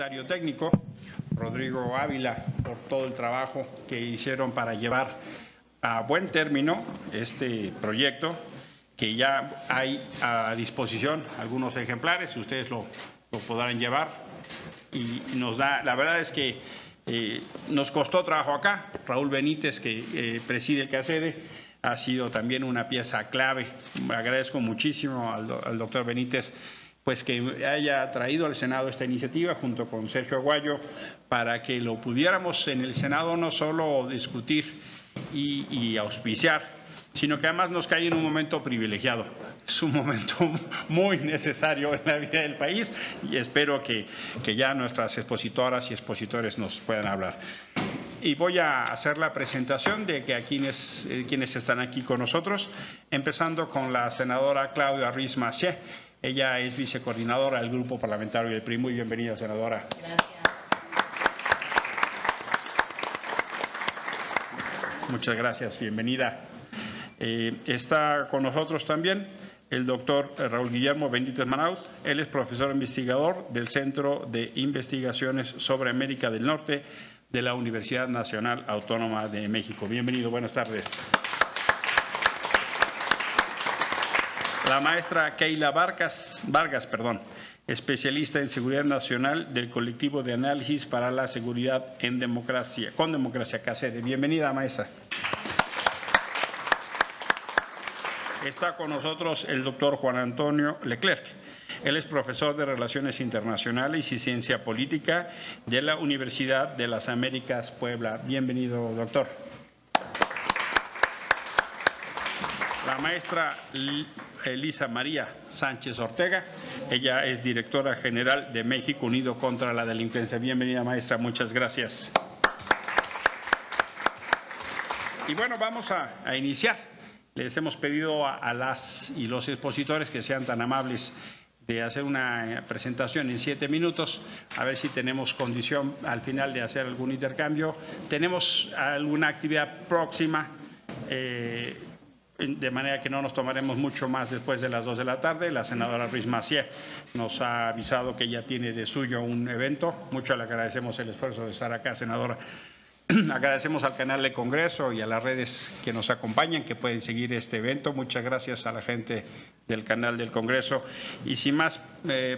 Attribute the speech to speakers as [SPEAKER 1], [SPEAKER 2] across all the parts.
[SPEAKER 1] secretario técnico, Rodrigo Ávila, por todo el trabajo que hicieron para llevar a buen término este proyecto, que ya hay a disposición algunos ejemplares, ustedes lo podrán llevar, y nos da, la verdad es que nos costó trabajo acá. Raúl Benítez, que preside el CACEDE, ha sido también una pieza clave. Agradezco muchísimo al doctor Benítez pues que haya traído al Senado esta iniciativa junto con Sergio Aguayo para que lo pudiéramos en el Senado no solo discutir y auspiciar, sino que además nos cae en un momento privilegiado. Es un momento muy necesario en la vida del país y espero que ya nuestras expositoras y expositores nos puedan hablar. Y voy a hacer la presentación de que a quienes están aquí con nosotros, empezando con la senadora Claudia Ruiz Massieu. Ella es vicecoordinadora del Grupo Parlamentario del PRI. Muy bienvenida, senadora.
[SPEAKER 2] Gracias.
[SPEAKER 1] Muchas gracias, bienvenida. Está con nosotros también el doctor Raúl Guillermo Benítez Manaut. Él es profesor investigador del Centro de Investigaciones sobre América del Norte de la Universidad Nacional Autónoma de México. Bienvenido, buenas tardes. La maestra Keila Vargas, especialista en seguridad nacional del colectivo de análisis para la seguridad en democracia, con democracia CACEDE. Bienvenida, maestra. Está con nosotros el doctor Juan Antonio Leclerc. Él es profesor de Relaciones Internacionales y Ciencia Política de la Universidad de las Américas, Puebla. Bienvenido, doctor. La maestra Elisa María Sánchez Ortega, ella es directora general de México Unido contra la Delincuencia. Bienvenida, maestra, muchas gracias. Y bueno, vamos a iniciar. Les hemos pedido a las y los expositores que sean tan amables de hacer una presentación en 7 minutos, a ver si tenemos condición al final de hacer algún intercambio. Tenemos alguna actividad próxima, de manera que no nos tomaremos mucho más después de las 2 de la tarde. La senadora Ruiz Massieu nos ha avisado que ella tiene de suyo un evento. Mucho le agradecemos el esfuerzo de estar acá, senadora. Agradecemos al canal de Congreso y a las redes que nos acompañan, que pueden seguir este evento. Muchas gracias a la gente del canal del Congreso. Y sin más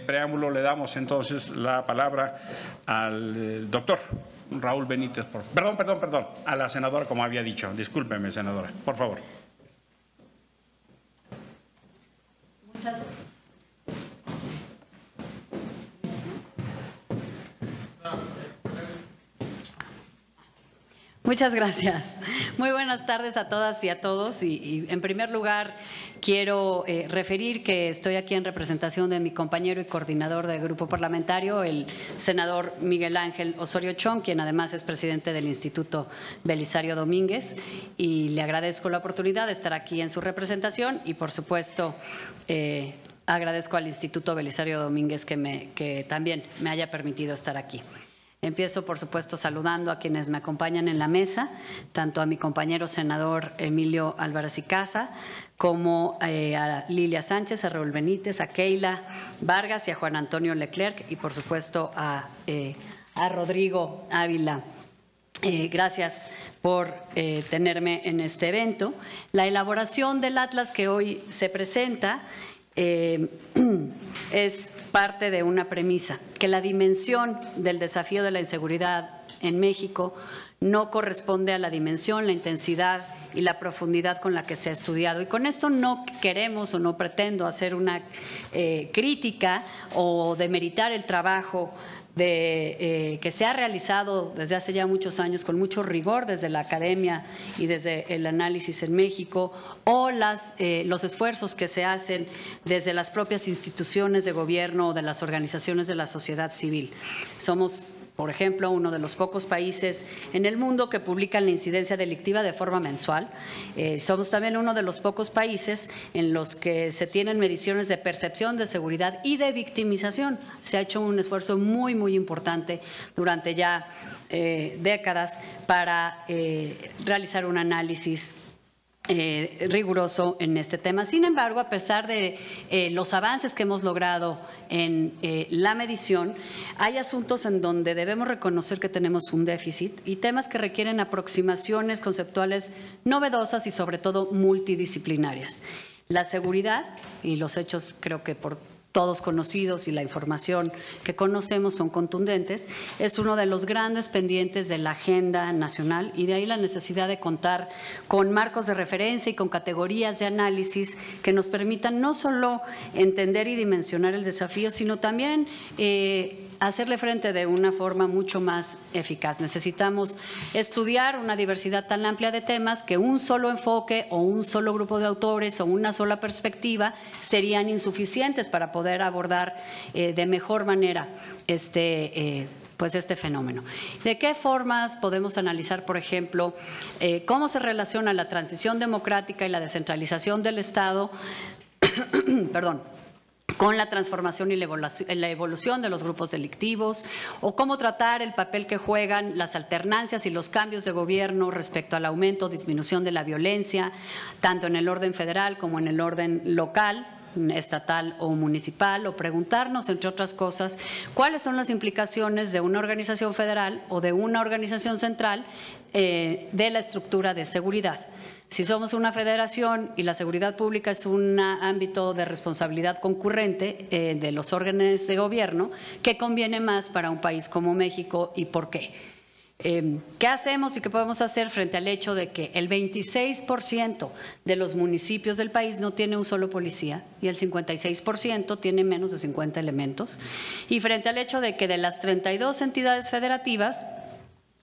[SPEAKER 1] preámbulo, le damos entonces la palabra al doctor Raúl Benítez. Perdón, a la senadora, como había dicho. Discúlpeme, senadora, por favor.
[SPEAKER 2] Muchas gracias. Muy buenas tardes a todas y a todos. Y en primer lugar, quiero referir que estoy aquí en representación de mi compañero y coordinador del grupo parlamentario, el senador Miguel Ángel Osorio Chong, quien además es presidente del Instituto Belisario Domínguez. Y le agradezco la oportunidad de estar aquí en su representación y, por supuesto, agradezco al Instituto Belisario Domínguez que también me haya permitido estar aquí. Empiezo, por supuesto, saludando a quienes me acompañan en la mesa, tanto a mi compañero senador Emilio Álvarez y Casa, como a Lilia Sánchez, a Raúl Benítez, a Keila Vargas y a Juan Antonio Leclerc, y por supuesto a Rodrigo Ávila. Gracias por tenerme en este evento. La elaboración del atlas que hoy se presenta es parte de una premisa, que la dimensión del desafío de la inseguridad en México no corresponde a la dimensión, la intensidad y la profundidad con la que se ha estudiado. Y con esto no queremos o no pretendo hacer una crítica o demeritar el trabajo que se ha realizado desde hace ya muchos años con mucho rigor desde la academia y desde el análisis en México, o los esfuerzos que se hacen desde las propias instituciones de gobierno o de las organizaciones de la sociedad civil. Somos, por ejemplo, uno de los pocos países en el mundo que publican la incidencia delictiva de forma mensual. Somos también uno de los pocos países en los que se tienen mediciones de percepción de seguridad y de victimización. Se ha hecho un esfuerzo muy, muy importante durante ya décadas para realizar un análisis riguroso en este tema. Sin embargo, a pesar de los avances que hemos logrado en la medición, hay asuntos en donde debemos reconocer que tenemos un déficit y temas que requieren aproximaciones conceptuales novedosas y sobre todo multidisciplinarias. La seguridad, y los hechos creo que por todos conocidos y la información que conocemos son contundentes, es uno de los grandes pendientes de la agenda nacional y de ahí la necesidad de contar con marcos de referencia y con categorías de análisis que nos permitan no solo entender y dimensionar el desafío, sino también hacerle frente de una forma mucho más eficaz. Necesitamos estudiar una diversidad tan amplia de temas que un solo enfoque o un solo grupo de autores o una sola perspectiva serían insuficientes para poder abordar de mejor manera este fenómeno. ¿De qué formas podemos analizar, por ejemplo, cómo se relaciona la transición democrática y la descentralización del Estado, con la transformación y la evolución de los grupos delictivos, o cómo tratar el papel que juegan las alternancias y los cambios de gobierno respecto al aumento o disminución de la violencia, tanto en el orden federal como en el orden local, estatal o municipal, o preguntarnos, entre otras cosas, cuáles son las implicaciones de una organización federal o de una organización central de la estructura de seguridad. Si somos una federación y la seguridad pública es un ámbito de responsabilidad concurrente de los órganos de gobierno, ¿qué conviene más para un país como México y por qué? ¿Qué hacemos y qué podemos hacer frente al hecho de que el 26% de los municipios del país no tiene un solo policía y el 56% tiene menos de 50 elementos? Y frente al hecho de que de las 32 entidades federativas,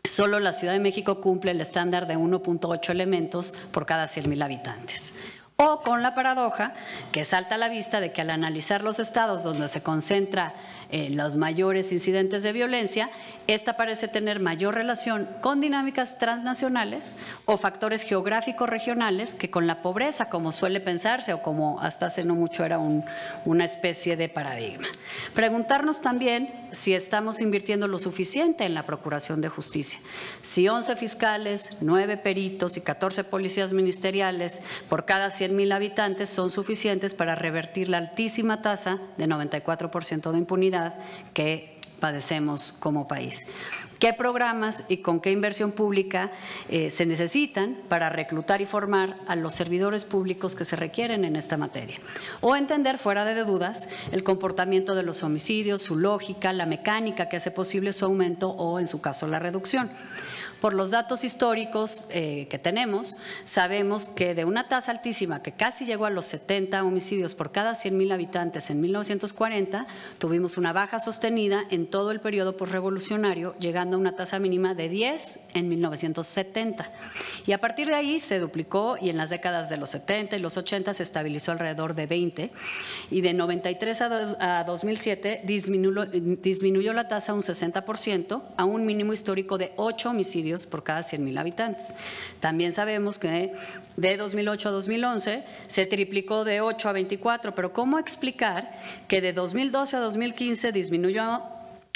[SPEAKER 2] solo la Ciudad de México cumple el estándar de 1.8 elementos por cada 100,000 habitantes. O con la paradoja que salta a la vista de que al analizar los estados donde se concentra los mayores incidentes de violencia, esta parece tener mayor relación con dinámicas transnacionales o factores geográficos regionales que con la pobreza, como suele pensarse o como hasta hace no mucho era una especie de paradigma. Preguntarnos también si estamos invirtiendo lo suficiente en la procuración de justicia. Si 11 fiscales, 9 peritos y 14 policías ministeriales por cada 100,000 habitantes son suficientes para revertir la altísima tasa de 94% de impunidad que padecemos como país. ¿Qué programas y con qué inversión pública se necesitan para reclutar y formar a los servidores públicos que se requieren en esta materia? O entender fuera de dudas el comportamiento de los homicidios, su lógica, la mecánica que hace posible su aumento o, en su caso, la reducción. Por los datos históricos que tenemos, sabemos que de una tasa altísima que casi llegó a los 70 homicidios por cada 100,000 habitantes en 1940, tuvimos una baja sostenida en todo el periodo posrevolucionario, llegando a una tasa mínima de 10 en 1970. Y a partir de ahí se duplicó y en las décadas de los 70 y los 80 se estabilizó alrededor de 20 y de 93 a 2007 disminuyó la tasa un 60% a un mínimo histórico de 8 homicidios por cada 100,000 habitantes. También sabemos que de 2008 a 2011 se triplicó de 8 a 24, pero ¿cómo explicar que de 2012 a 2015 disminuyó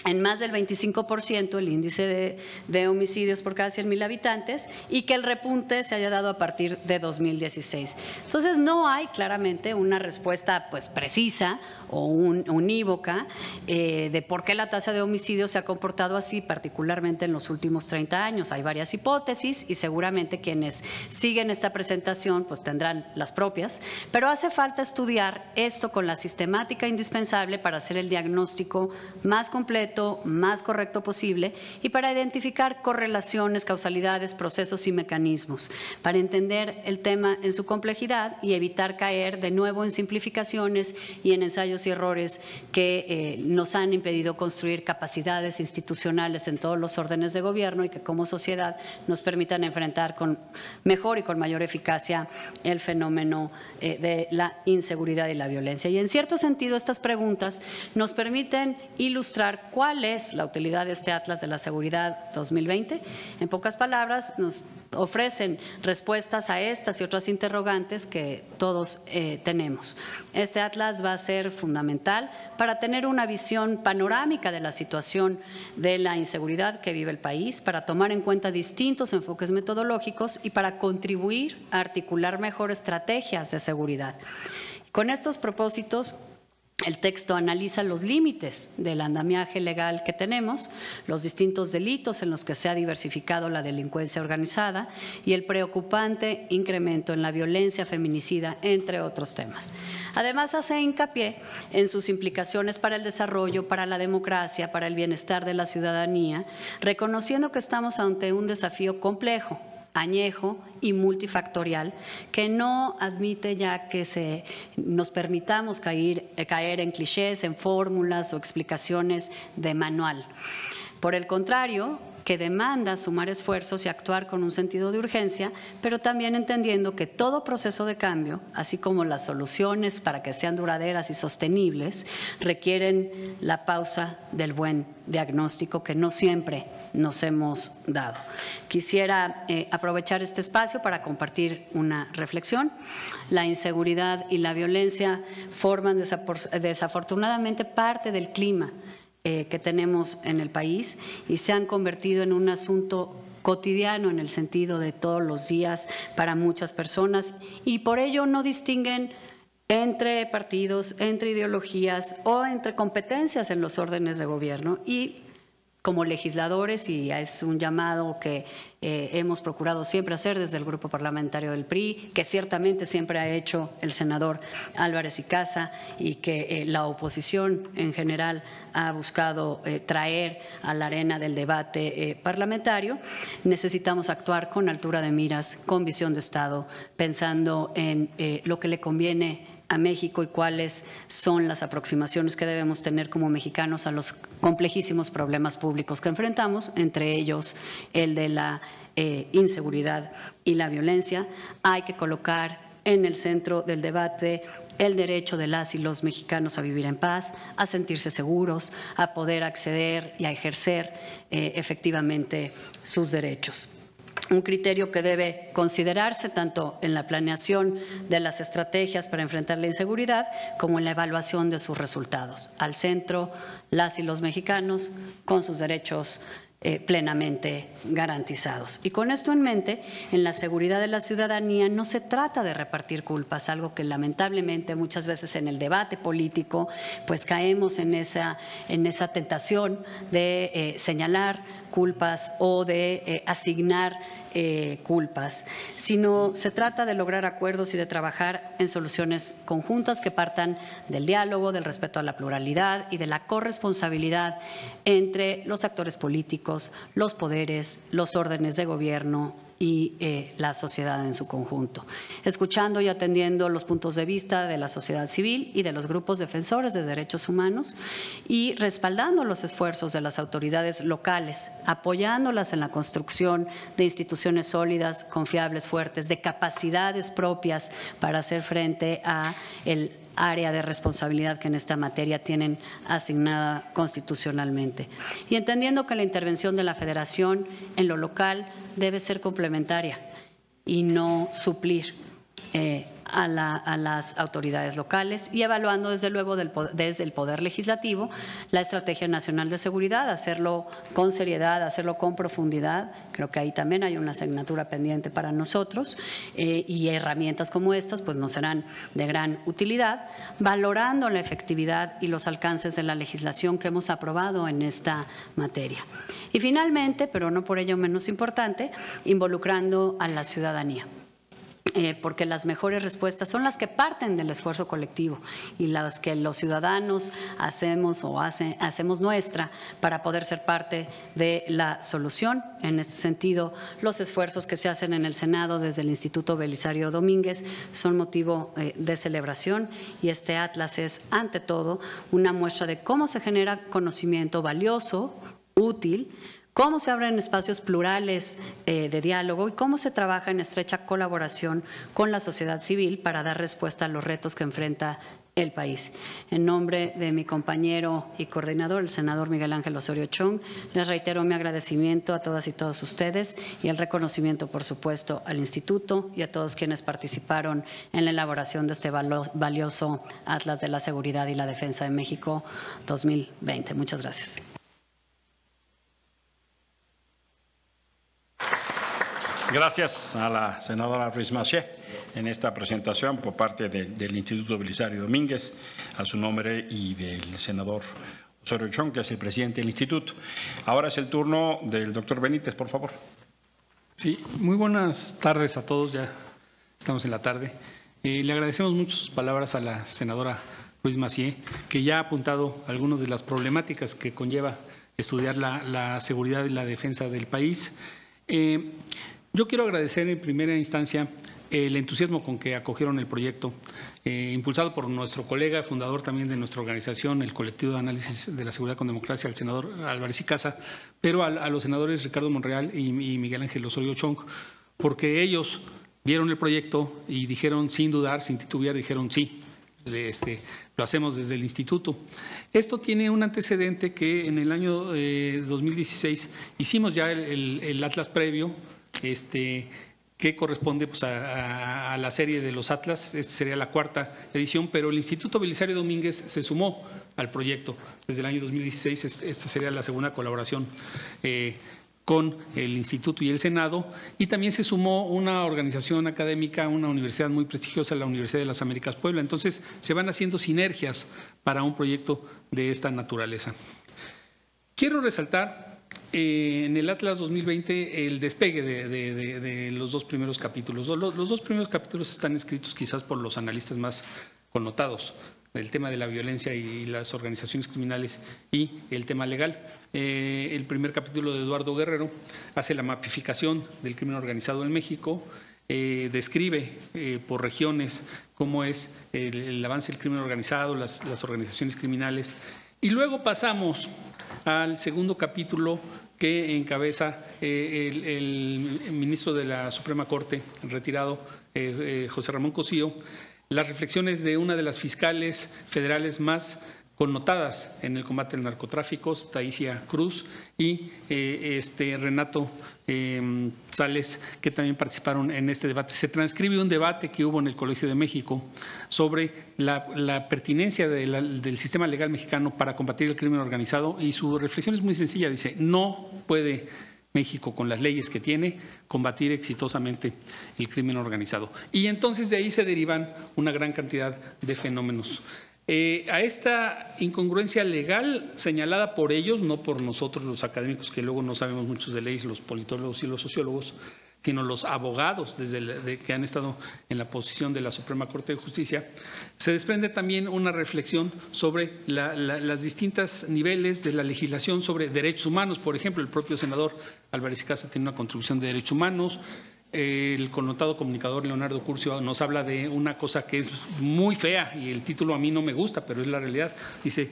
[SPEAKER 2] en más del 25% el índice de homicidios por cada 100,000 habitantes y que el repunte se haya dado a partir de 2016? Entonces, no hay claramente una respuesta precisa o unívoca de por qué la tasa de homicidios se ha comportado así, particularmente en los últimos 30 años. Hay varias hipótesis y seguramente quienes siguen esta presentación tendrán las propias, pero hace falta estudiar esto con la sistemática indispensable para hacer el diagnóstico más completo, más correcto posible y para identificar correlaciones, causalidades, procesos y mecanismos, para entender el tema en su complejidad y evitar caer de nuevo en simplificaciones y en ensayos y errores que nos han impedido construir capacidades institucionales en todos los órdenes de gobierno y que como sociedad nos permitan enfrentar con mejor y con mayor eficacia el fenómeno de la inseguridad y la violencia. Y en cierto sentido estas preguntas nos permiten ilustrar ¿Cuál es la utilidad de este Atlas de la Seguridad 2020? En pocas palabras, nos ofrecen respuestas a estas y otras interrogantes que todos tenemos. Este Atlas va a ser fundamental para tener una visión panorámica de la situación de la inseguridad que vive el país, para tomar en cuenta distintos enfoques metodológicos y para contribuir a articular mejor estrategias de seguridad. Con estos propósitos, el texto analiza los límites del andamiaje legal que tenemos, los distintos delitos en los que se ha diversificado la delincuencia organizada y el preocupante incremento en la violencia feminicida, entre otros temas. Además, hace hincapié en sus implicaciones para el desarrollo, para la democracia, para el bienestar de la ciudadanía, reconociendo que estamos ante un desafío complejo, añejo y multifactorial, que no admite ya que nos permitamos caer en clichés, en fórmulas o explicaciones de manual. Por el contrario, que demanda sumar esfuerzos y actuar con un sentido de urgencia, pero también entendiendo que todo proceso de cambio, así como las soluciones para que sean duraderas y sostenibles, requieren la pausa del buen diagnóstico que no siempre nos hemos dado. Quisiera aprovechar este espacio para compartir una reflexión. La inseguridad y la violencia forman desafortunadamente parte del clima que tenemos en el país y se han convertido en un asunto cotidiano en el sentido de todos los días para muchas personas y por ello no distinguen entre partidos, entre ideologías o entre competencias en los órdenes de gobierno. Y como legisladores, y es un llamado que hemos procurado siempre hacer desde el Grupo Parlamentario del PRI, que ciertamente siempre ha hecho el senador Álvarez y Casa y que la oposición en general ha buscado traer a la arena del debate parlamentario, necesitamos actuar con altura de miras, con visión de Estado, pensando en lo que le conviene a México y cuáles son las aproximaciones que debemos tener como mexicanos a los complejísimos problemas públicos que enfrentamos, entre ellos el de la inseguridad y la violencia. Hay que colocar en el centro del debate el derecho de las y los mexicanos a vivir en paz, a sentirse seguros, a poder acceder y a ejercer efectivamente sus derechos. Un criterio que debe considerarse tanto en la planeación de las estrategias para enfrentar la inseguridad como en la evaluación de sus resultados. Al centro, las y los mexicanos con sus derechos plenamente garantizados. Y con esto en mente, en la seguridad de la ciudadanía no se trata de repartir culpas, algo que lamentablemente muchas veces en el debate político pues caemos en esa tentación de señalar culpas o de asignar culpas, sino se trata de lograr acuerdos y de trabajar en soluciones conjuntas que partan del diálogo, del respeto a la pluralidad y de la corresponsabilidad entre los actores políticos, los poderes, los órdenes de gobierno y la sociedad en su conjunto, escuchando y atendiendo los puntos de vista de la sociedad civil y de los grupos defensores de derechos humanos y respaldando los esfuerzos de las autoridades locales, apoyándolas en la construcción de instituciones sólidas, confiables, fuertes, de capacidades propias para hacer frente a el área de responsabilidad que en esta materia tienen asignada constitucionalmente. Y entendiendo que la intervención de la Federación en lo local debe ser complementaria y no suplir a las autoridades locales y evaluando desde luego desde el Poder Legislativo la Estrategia Nacional de Seguridad, hacerlo con seriedad, hacerlo con profundidad. Creo que ahí también hay una asignatura pendiente para nosotros y herramientas como estas pues nos serán de gran utilidad, valorando la efectividad y los alcances de la legislación que hemos aprobado en esta materia. Y finalmente, pero no por ello menos importante, involucrando a la ciudadanía. Porque las mejores respuestas son las que parten del esfuerzo colectivo y las que los ciudadanos hacemos nuestra para poder ser parte de la solución. En este sentido, los esfuerzos que se hacen en el Senado desde el Instituto Belisario Domínguez son motivo de celebración y este atlas es, ante todo, una muestra de cómo se genera conocimiento valioso, útil, cómo se abren espacios plurales de diálogo y cómo se trabaja en estrecha colaboración con la sociedad civil para dar respuesta a los retos que enfrenta el país. En nombre de mi compañero y coordinador, el senador Miguel Ángel Osorio Chong, les reitero mi agradecimiento a todas y todos ustedes y el reconocimiento, por supuesto, al Instituto y a todos quienes participaron en la elaboración de este valioso Atlas de la Seguridad y la Defensa de México 2020. Muchas gracias.
[SPEAKER 1] Gracias a la senadora Ruiz Massieu en esta presentación por parte del Instituto Belisario Domínguez, a su nombre y del senador Osorio Chong, que es el presidente del instituto. Ahora es el turno del doctor Benítez, por favor.
[SPEAKER 3] Sí, muy buenas tardes a todos, ya estamos en la tarde. Le agradecemos mucho sus palabras a la senadora Ruiz Massieu, que ya ha apuntado algunas de las problemáticas que conlleva estudiar la seguridad y la defensa del país. Yo quiero agradecer en primera instancia el entusiasmo con que acogieron el proyecto, impulsado por nuestro colega, fundador también de nuestra organización, el Colectivo de Análisis de la Seguridad con Democracia, el senador Álvarez y Casa, pero a los senadores Ricardo Monreal y Miguel Ángel Osorio Chong, porque ellos vieron el proyecto y dijeron sin dudar, sin titubear, dijeron sí, lo hacemos desde el instituto. Esto tiene un antecedente que en el año 2016 hicimos ya el Atlas previo, que corresponde pues, a la serie de los Atlas. Esta sería la cuarta edición, pero el Instituto Belisario Domínguez se sumó al proyecto desde el año 2016. Esta sería la segunda colaboración con el Instituto y el Senado, y también se sumó una organización académica, una universidad muy prestigiosa, la Universidad de las Américas Puebla. Entonces, se van haciendo sinergias para un proyecto de esta naturaleza. Quiero resaltar en el Atlas 2020 el despegue de los dos primeros capítulos. Los dos primeros capítulos están escritos quizás por los analistas más connotados, el tema de la violencia y las organizaciones criminales y el tema legal. El primer capítulo de Eduardo Guerrero hace la mapificación del crimen organizado en México, describe por regiones cómo es el avance del crimen organizado, las organizaciones criminales. Y luego pasamos al segundo capítulo que encabeza el ministro de la Suprema Corte, retirado, José Ramón Cosío, las reflexiones de una de las fiscales federales más connotadas en el combate al narcotráfico, Taísia Cruz, y Renato Sales, que también participaron en este debate. Se transcribe un debate que hubo en el Colegio de México sobre la pertinencia del sistema legal mexicano para combatir el crimen organizado, y su reflexión es muy sencilla. Dice, no puede México, con las leyes que tiene, combatir exitosamente el crimen organizado. Y entonces de ahí se derivan una gran cantidad de fenómenos. A esta incongruencia legal señalada por ellos, no por nosotros los académicos, que luego no sabemos muchos de leyes, los politólogos y los sociólogos, sino los abogados que han estado en la posición de la Suprema Corte de Justicia, se desprende también una reflexión sobre las distintos niveles de la legislación sobre derechos humanos. Por ejemplo, el propio senador Álvarez y Casa tiene una contribución de derechos humanos. El connotado comunicador Leonardo Curcio nos habla de una cosa que es muy fea, y el título a mí no me gusta, pero es la realidad. Dice,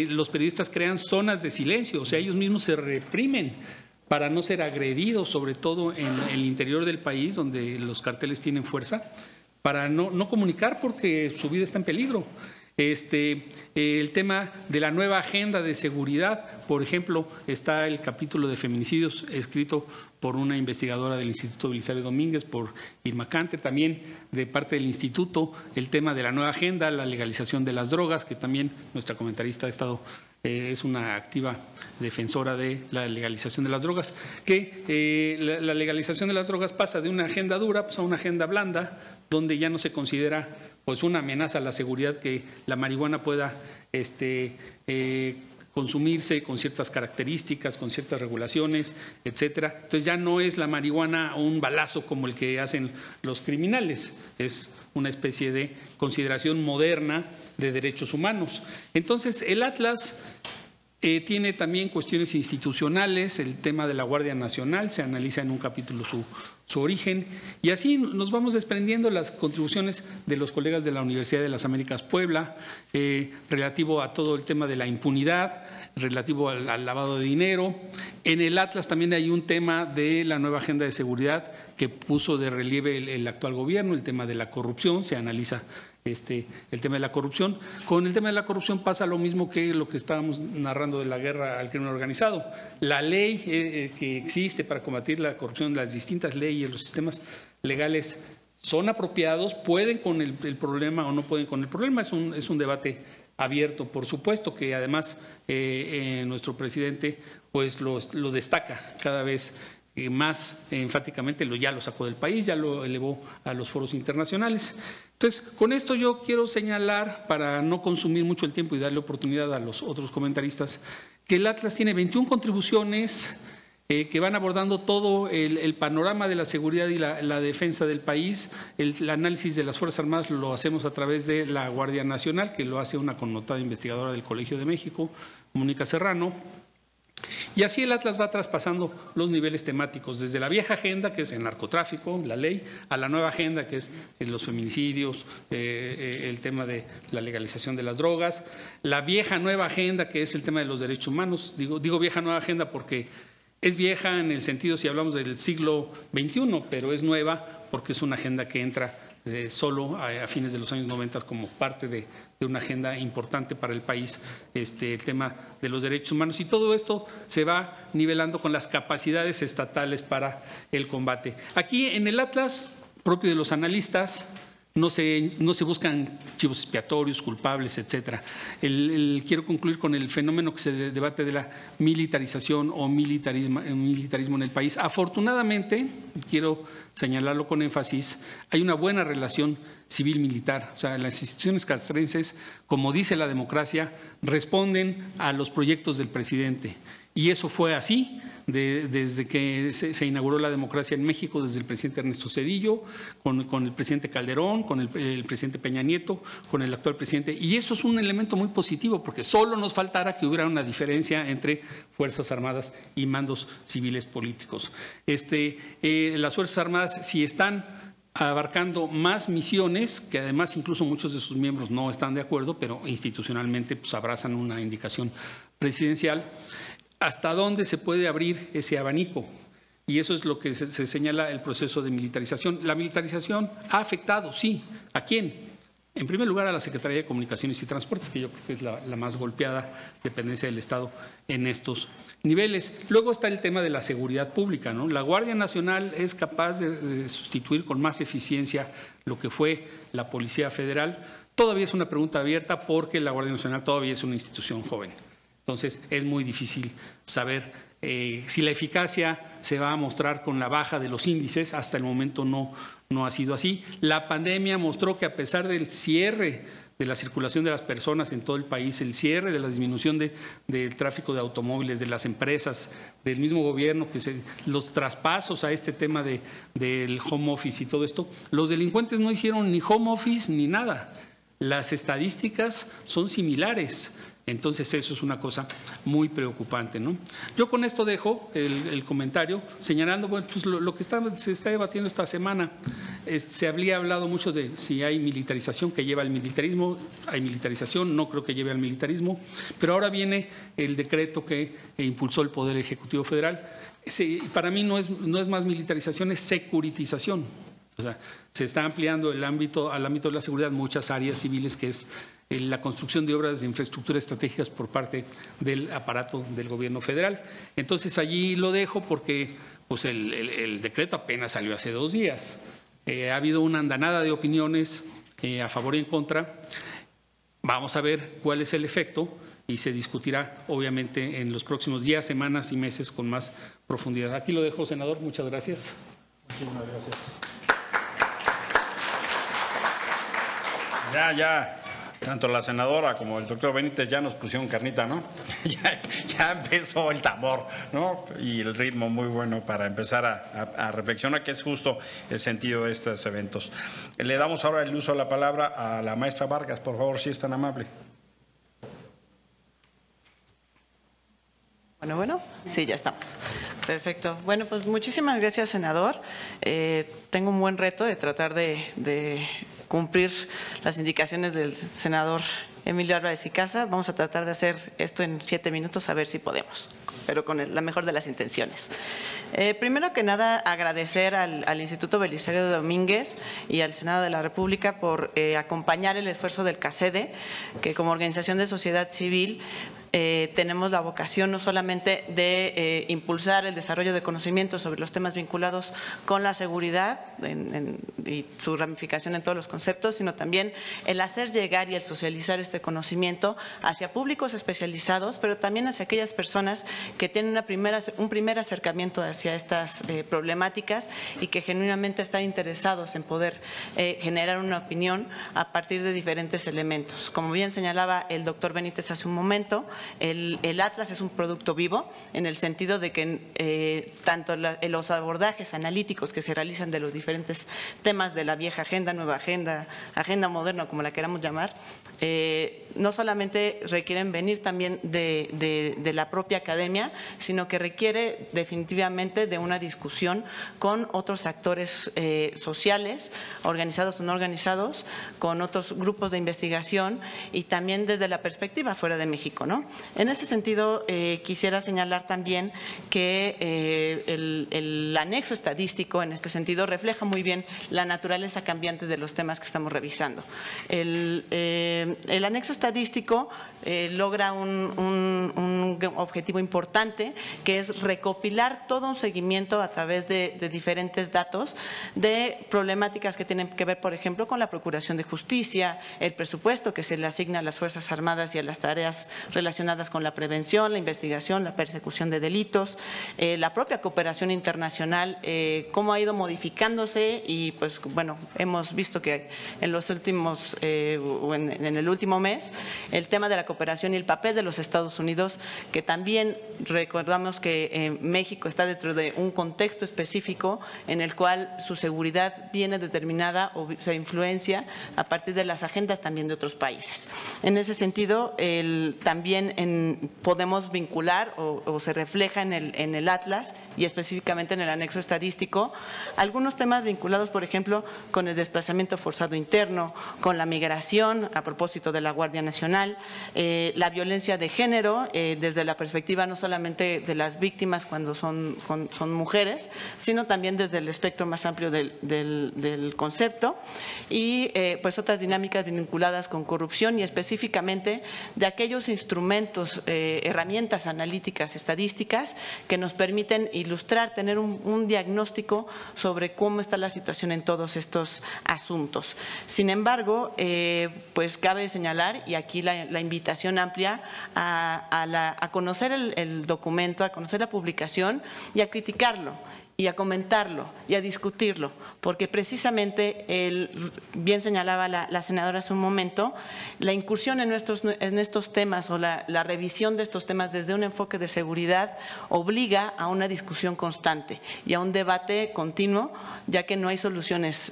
[SPEAKER 3] los periodistas crean zonas de silencio, o sea, ellos mismos se reprimen para no ser agredidos, sobre todo en el interior del país, donde los carteles tienen fuerza, para no comunicar porque su vida está en peligro. El tema de la nueva agenda de seguridad, por ejemplo, está el capítulo de feminicidios escrito por una investigadora del Instituto Belisario Domínguez, por Irma Canter, también de parte del instituto, el tema de la nueva agenda, la legalización de las drogas, que también nuestra comentarista ha estado, es una activa defensora de la legalización de las drogas, que la legalización de las drogas pasa de una agenda dura pues, a una agenda blanda, donde ya no se considera pues una amenaza a la seguridad que la marihuana pueda consumirse con ciertas características, con ciertas regulaciones, etcétera. Entonces ya no es la marihuana un balazo como el que hacen los criminales, es una especie de consideración moderna de derechos humanos. Entonces el Atlas tiene también cuestiones institucionales, el tema de la Guardia Nacional, se analiza en un capítulo su origen, y así nos vamos desprendiendo las contribuciones de los colegas de la Universidad de las Américas Puebla, relativo a todo el tema de la impunidad, relativo al lavado de dinero. En el Atlas también hay un tema de la nueva agenda de seguridad que puso de relieve el actual gobierno, el tema de la corrupción, se analiza el tema de la corrupción. Con el tema de la corrupción pasa lo mismo que lo que estábamos narrando de la guerra al crimen organizado. La ley que existe para combatir la corrupción, las distintas leyes, los sistemas legales son apropiados, pueden con el problema o no pueden con el problema. Es un debate abierto, por supuesto, que además nuestro presidente pues lo destaca cada vez más enfáticamente, ya lo sacó del país, ya lo elevó a los foros internacionales. Entonces, con esto yo quiero señalar, para no consumir mucho el tiempo y darle oportunidad a los otros comentaristas, que el Atlas tiene 21 contribuciones que van abordando todo el panorama de la seguridad y la defensa del país. El análisis de las Fuerzas Armadas lo hacemos a través de la Guardia Nacional, que lo hace una connotada investigadora del Colegio de México, Mónica Serrano. Y así el Atlas va traspasando los niveles temáticos, desde la vieja agenda, que es el narcotráfico, la ley, a la nueva agenda, que es los feminicidios, el tema de la legalización de las drogas, la vieja nueva agenda, que es el tema de los derechos humanos. Digo vieja nueva agenda porque es vieja en el sentido si hablamos del siglo XXI, pero es nueva porque es una agenda que entra solo a fines de los años 90 como parte de una agenda importante para el país, el tema de los derechos humanos, y todo esto se va nivelando con las capacidades estatales para el combate. Aquí en el Atlas propio de los analistas no se buscan chivos expiatorios, culpables, etcétera. Quiero concluir con el fenómeno que se debate de la militarización o militarismo en el país. Afortunadamente, quiero señalarlo con énfasis, hay una buena relación civil-militar. O sea, las instituciones castrenses, como dice la democracia, responden a los proyectos del presidente. Y eso fue así desde que se inauguró la democracia en México, desde el presidente Ernesto Zedillo, con el presidente Calderón, con el presidente Peña Nieto, con el actual presidente. Y eso es un elemento muy positivo, porque solo nos faltara que hubiera una diferencia entre Fuerzas Armadas y mandos civiles políticos. Las Fuerzas Armadas, si están abarcando más misiones, que además incluso muchos de sus miembros no están de acuerdo, pero institucionalmente pues abrazan una indicación presidencial, ¿hasta dónde se puede abrir ese abanico? Y eso es lo que se señala el proceso de militarización. La militarización ha afectado, sí. ¿A quién? En primer lugar, a la Secretaría de Comunicaciones y Transportes, que yo creo que es la más golpeada dependencia del Estado en estos niveles. Luego está el tema de la seguridad pública, ¿no? La Guardia Nacional es capaz de sustituir con más eficiencia lo que fue la Policía Federal. Todavía es una pregunta abierta porque la Guardia Nacional todavía es una institución joven. Entonces, es muy difícil saber si la eficacia se va a mostrar con la baja de los índices. Hasta el momento no ha sido así. La pandemia mostró que a pesar del cierre de la circulación de las personas en todo el país, el cierre de la disminución del tráfico de automóviles, de las empresas, del mismo gobierno, los traspasos a este tema del home office y todo esto, los delincuentes no hicieron ni home office ni nada. Las estadísticas son similares. Entonces, eso es una cosa muy preocupante, ¿no? Yo con esto dejo el comentario señalando, bueno, pues lo que se está debatiendo esta semana. Se había hablado mucho de si hay militarización que lleva al militarismo. Hay militarización, no creo que lleve al militarismo, pero ahora viene el decreto que impulsó el Poder Ejecutivo Federal. Para mí no es más militarización, es securitización. O sea, se está ampliando al ámbito de la seguridad muchas áreas civiles, que es la construcción de obras de infraestructura estratégicas por parte del aparato del gobierno federal. Entonces, allí lo dejo porque pues, el decreto apenas salió hace 2 días. Ha habido una andanada de opiniones a favor y en contra. Vamos a ver cuál es el efecto y se discutirá, obviamente, en los próximos días, semanas y meses con más profundidad. Aquí lo dejo, senador. Muchas gracias.
[SPEAKER 1] Muchísimas gracias. Ya. Tanto la senadora como el doctor Benítez ya nos pusieron carnita, ¿no? ya empezó el tambor, ¿no? Y el ritmo muy bueno para empezar a reflexionar, que es justo el sentido de estos eventos. Le damos ahora el uso de la palabra a la maestra Vargas, por favor, si es tan amable.
[SPEAKER 4] Bueno, sí, ya estamos. Perfecto. Bueno, pues muchísimas gracias, senador. Tengo un buen reto de tratar de cumplir las indicaciones del senador Emilio Álvarez y Casa. Vamos a tratar de hacer esto en 7 minutos, a ver si podemos, pero con la mejor de las intenciones. Primero que nada, agradecer al Instituto Belisario Domínguez y al Senado de la República por acompañar el esfuerzo del CACEDE, que como organización de sociedad civil tenemos la vocación no solamente de impulsar el desarrollo de conocimientos sobre los temas vinculados con la seguridad y su ramificación en todos los conceptos, sino también el hacer llegar y el socializar este conocimiento hacia públicos especializados, pero también hacia aquellas personas que tienen un primer acercamiento hacia estas problemáticas y que genuinamente están interesados en poder generar una opinión a partir de diferentes elementos. Como bien señalaba el doctor Benítez hace un momento, el Atlas es un producto vivo en el sentido de que tanto los abordajes analíticos que se realizan de los diferentes temas de la vieja agenda, nueva agenda, agenda moderna, como la queramos llamar, no solamente requieren venir también de la propia academia, sino que requiere definitivamente de una discusión con otros actores sociales, organizados o no organizados, con otros grupos de investigación y también desde la perspectiva fuera de México, ¿no? En ese sentido, quisiera señalar también que el anexo estadístico, en este sentido, refleja muy bien la naturaleza cambiante de los temas que estamos revisando. El anexo estadístico logra un objetivo importante, que es recopilar todo un seguimiento a través de diferentes datos de problemáticas que tienen que ver, por ejemplo, con la procuración de justicia, el presupuesto que se le asigna a las Fuerzas Armadas y a las tareas relacionadas con la prevención, la investigación, la persecución de delitos, la propia cooperación internacional, cómo ha ido modificándose y pues bueno, hemos visto que en los últimos, en el último mes, el tema de la cooperación y el papel de los Estados Unidos, que también recordamos que México está dentro de un contexto específico en el cual su seguridad viene determinada o se influencia a partir de las agendas también de otros países. En ese sentido, también podemos vincular o se refleja en el Atlas y específicamente en el anexo estadístico algunos temas vinculados, por ejemplo, con el desplazamiento forzado interno, con la migración, a propósito de la Guardia Nacional, la violencia de género, desde la perspectiva no solamente de las víctimas cuando son mujeres, sino también desde el espectro más amplio del concepto y pues otras dinámicas vinculadas con corrupción y específicamente de aquellos instrumentos, herramientas analíticas, estadísticas que nos permiten ilustrar, tener un diagnóstico sobre cómo está la situación en todos estos asuntos. Sin embargo, pues cabe señalar, y aquí la invitación amplia a conocer el documento, a conocer la publicación y a criticarlo, y a comentarlo y a discutirlo, porque precisamente, bien señalaba la senadora hace un momento, la incursión en estos temas o la revisión de estos temas desde un enfoque de seguridad obliga a una discusión constante y a un debate continuo, ya que no hay soluciones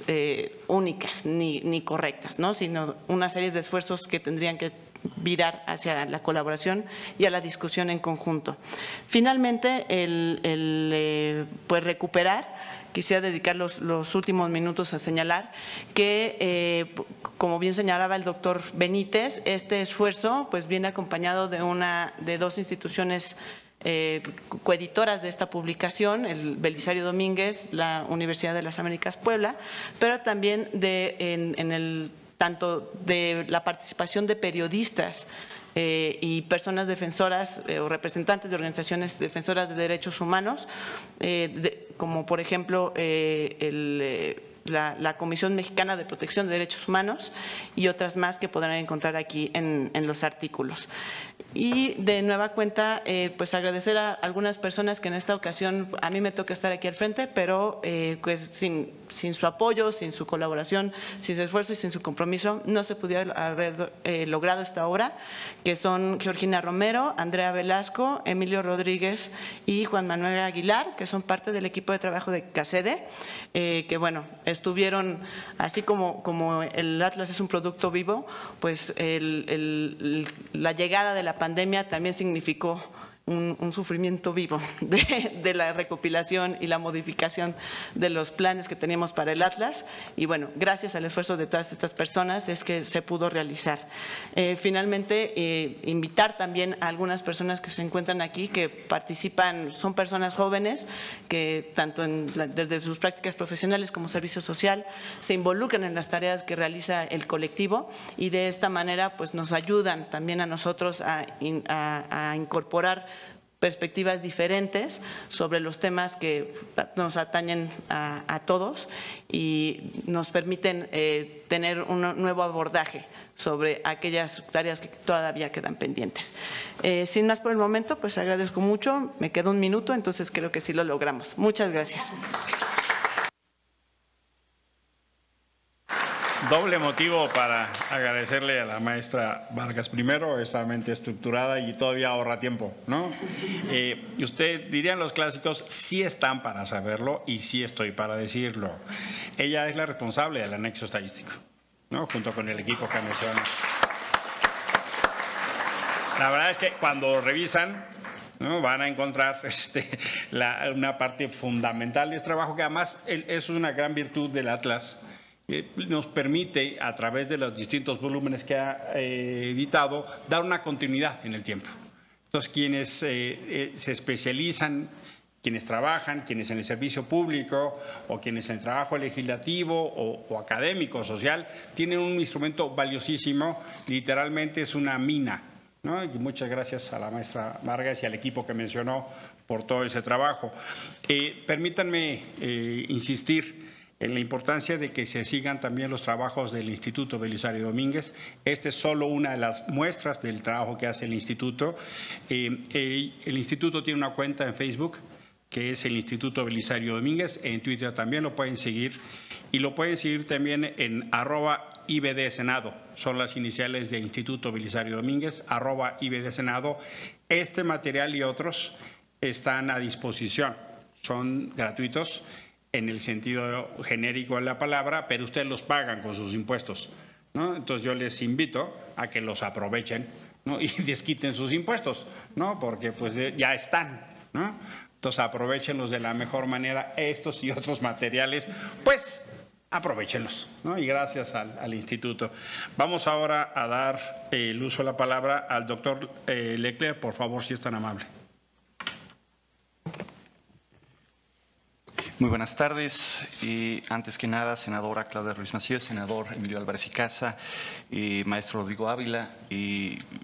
[SPEAKER 4] únicas ni correctas, ¿no? Sino una serie de esfuerzos que tendrían que virar hacia la colaboración y a la discusión en conjunto. Finalmente, pues recuperar, quisiera dedicar los últimos minutos a señalar que, como bien señalaba el doctor Benítez, este esfuerzo pues viene acompañado de dos instituciones coeditoras de esta publicación, el Belisario Domínguez, la Universidad de las Américas Puebla, pero también tanto de la participación de periodistas y personas defensoras o representantes de organizaciones defensoras de derechos humanos, como por ejemplo la Comisión Mexicana de Protección de Derechos Humanos y otras más que podrán encontrar aquí en los artículos. Y de nueva cuenta, pues agradecer a algunas personas que en esta ocasión a mí me toca estar aquí al frente, pero pues sin su apoyo, sin su colaboración, sin su esfuerzo y sin su compromiso, no se pudiera haber logrado esta obra, que son Georgina Romero, Andrea Velasco, Emilio Rodríguez y Juan Manuel Aguilar, que son parte del equipo de trabajo de CACEDE, que bueno, estuvieron, así como el Atlas es un producto vivo, pues la llegada de la pandemia también significó un sufrimiento vivo de la recopilación y la modificación de los planes que teníamos para el Atlas. Y bueno, gracias al esfuerzo de todas estas personas es que se pudo realizar. Finalmente, invitar también a algunas personas que se encuentran aquí, que participan, son personas jóvenes que tanto desde sus prácticas profesionales como servicio social se involucran en las tareas que realiza el colectivo, y de esta manera pues nos ayudan también a nosotros a incorporar perspectivas diferentes sobre los temas que nos atañen a todos y nos permiten tener un nuevo abordaje sobre aquellas tareas que todavía quedan pendientes. Sin más por el momento, pues agradezco mucho. Me queda un minuto, entonces creo que sí lo logramos. Muchas gracias.
[SPEAKER 1] Doble motivo para agradecerle a la maestra Vargas. Primero, esta mente estructurada y todavía ahorra tiempo, ¿no? Y usted, dirían los clásicos, sí están para saberlo y sí estoy para decirlo. Ella es la responsable del anexo estadístico, ¿no? Junto con el equipo que menciona. La verdad es que cuando revisan, ¿no?, van a encontrar una parte fundamental de este trabajo, que además es una gran virtud del Atlas. Nos permite, a través de los distintos volúmenes que ha editado, dar una continuidad en el tiempo. Entonces, quienes se especializan, quienes trabajan, quienes en el servicio público o quienes en el trabajo legislativo o académico, social, tienen un instrumento valiosísimo, literalmente es una mina, ¿no? Y muchas gracias a la maestra Vargas y al equipo que mencionó por todo ese trabajo. Permítanme insistir en la importancia de que se sigan también los trabajos del Instituto Belisario Domínguez. Esta es solo una de las muestras del trabajo que hace el Instituto. El Instituto tiene una cuenta en Facebook, que es el Instituto Belisario Domínguez. En Twitter también lo pueden seguir. Y lo pueden seguir también en @IBDSenado. Son las iniciales de Instituto Belisario Domínguez, @IBDSenado. Este material y otros están a disposición. Son gratuitos en el sentido genérico de la palabra, pero ustedes los pagan con sus impuestos, ¿no? Entonces yo les invito a que los aprovechen, ¿no?, y desquiten sus impuestos, ¿no?, porque pues ya están, ¿no? Entonces aprovechenlos de la mejor manera, estos y otros materiales, pues aprovechenlos, ¿no? Y gracias al instituto. Vamos ahora a dar el uso de la palabra al doctor Leclerc, por favor, si es tan amable.
[SPEAKER 5] Muy buenas tardes. Antes que nada, senadora Claudia Ruiz Massieu, senador Emilio Álvarez y Casa, maestro Rodrigo Ávila,